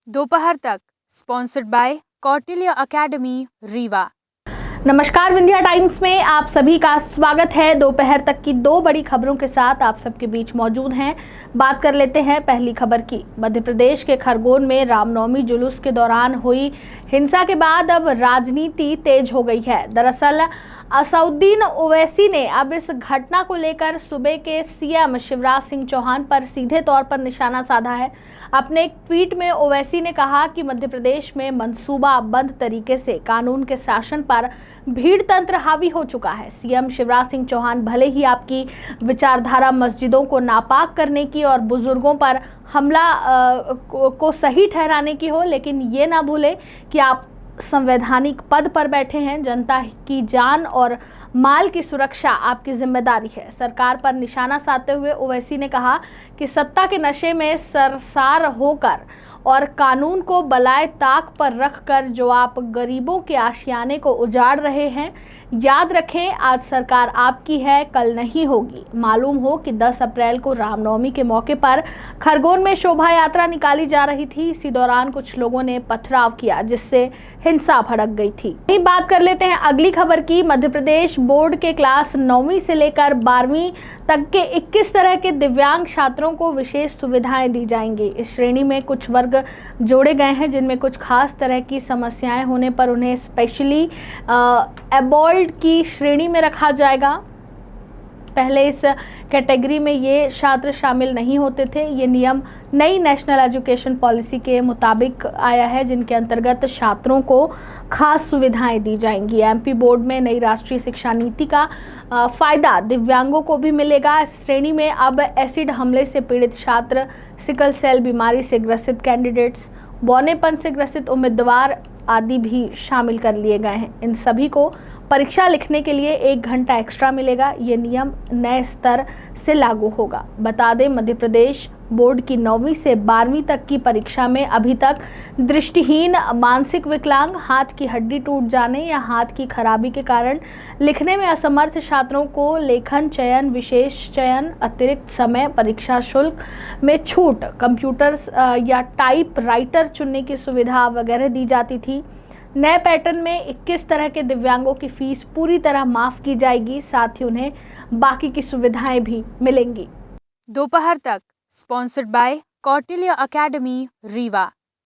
दोपहर तक sponsored by Kautilya academy Rewa. नमस्कार, विंध्या टाइम्स में आप सभी का स्वागत है। दोपहर तक की दो बड़ी खबरों के साथ आप सबके बीच मौजूद हैं। बात कर लेते हैं पहली खबर की। मध्य प्रदेश के खरगोन में रामनवमी जुलूस के दौरान हुई हिंसा के बाद अब राजनीति तेज हो गई है। दरअसल असदुद्दीन ओवैसी ने अब इस घटना को लेकर सूबे के सीएम शिवराज सिंह चौहान पर सीधे तौर पर निशाना साधा है। अपने एक ट्वीट में ओवैसी ने कहा कि मध्य प्रदेश में मंसूबाबंद तरीके से कानून के शासन पर भीड़ तंत्र हावी हो चुका है। सीएम शिवराज सिंह चौहान भले ही आपकी विचारधारा मस्जिदों को नापाक करने की और बुजुर्गों पर हमला को सही ठहराने की हो, लेकिन ये ना भूले कि आप संवैधानिक पद पर बैठे हैं। जनता की जान और माल की सुरक्षा आपकी जिम्मेदारी है। सरकार पर निशाना साधते हुए ओवैसी ने कहा कि सत्ता के नशे में सरसार होकर और कानून को बलाए ताक पर रखकर जो आप गरीबों के आशियाने को उजाड़ रहे हैं, याद रखें आज सरकार आपकी है, कल नहीं होगी। मालूम हो कि 10 अप्रैल को रामनवमी के मौके पर खरगोन में शोभा यात्रा निकाली जा रही थी। इसी दौरान कुछ लोगों ने पथराव किया जिससे हिंसा भड़क गई थी। वहीं बात कर लेते हैं अगली खबर की। मध्य प्रदेश बोर्ड के क्लास 9वीं से लेकर 12वीं तक के 21 तरह के दिव्यांग छात्रों को विशेष सुविधाएं दी जाएंगी। इस श्रेणी में कुछ वर्ग जोड़े गए हैं जिनमें कुछ खास तरह की समस्याएं होने पर उन्हें स्पेशली एबल्ड की श्रेणी में रखा जाएगा। पहले इस कैटेगरी में ये छात्र शामिल नहीं होते थे। ये नियम नई नेशनल एजुकेशन पॉलिसी के मुताबिक आया है, जिनके अंतर्गत छात्रों को खास सुविधाएं दी जाएंगी। एमपी बोर्ड में नई राष्ट्रीय शिक्षा नीति का फायदा दिव्यांगों को भी मिलेगा। इस श्रेणी में अब एसिड हमले से पीड़ित छात्र, सिकल सेल बीमारी से ग्रसित कैंडिडेट्स, बौनेपन से ग्रसित उम्मीदवार आदि भी शामिल कर लिए गए हैं। इन सभी को परीक्षा लिखने के लिए 1 घंटा एक्स्ट्रा मिलेगा। ये नियम नए स्तर से लागू होगा। बता दें, मध्य प्रदेश बोर्ड की 9वीं से 12वीं तक की परीक्षा में अभी तक दृष्टिहीन, मानसिक विकलांग, हाथ की हड्डी टूट जाने या हाथ की खराबी के कारण लिखने में असमर्थ छात्रों को लेखन चयन, विशेष चयन, अतिरिक्त समय, परीक्षा शुल्क में छूट, कंप्यूटर या टाइप राइटर चुनने की सुविधा वगैरह दी जाती थी। नए पैटर्न में 21 तरह के दिव्यांगों की फीस पूरी तरह माफ़ की जाएगी। साथ ही उन्हें बाकी की सुविधाएं भी मिलेंगी। दोपहर तक sponsored by Kautilya academy Rewa.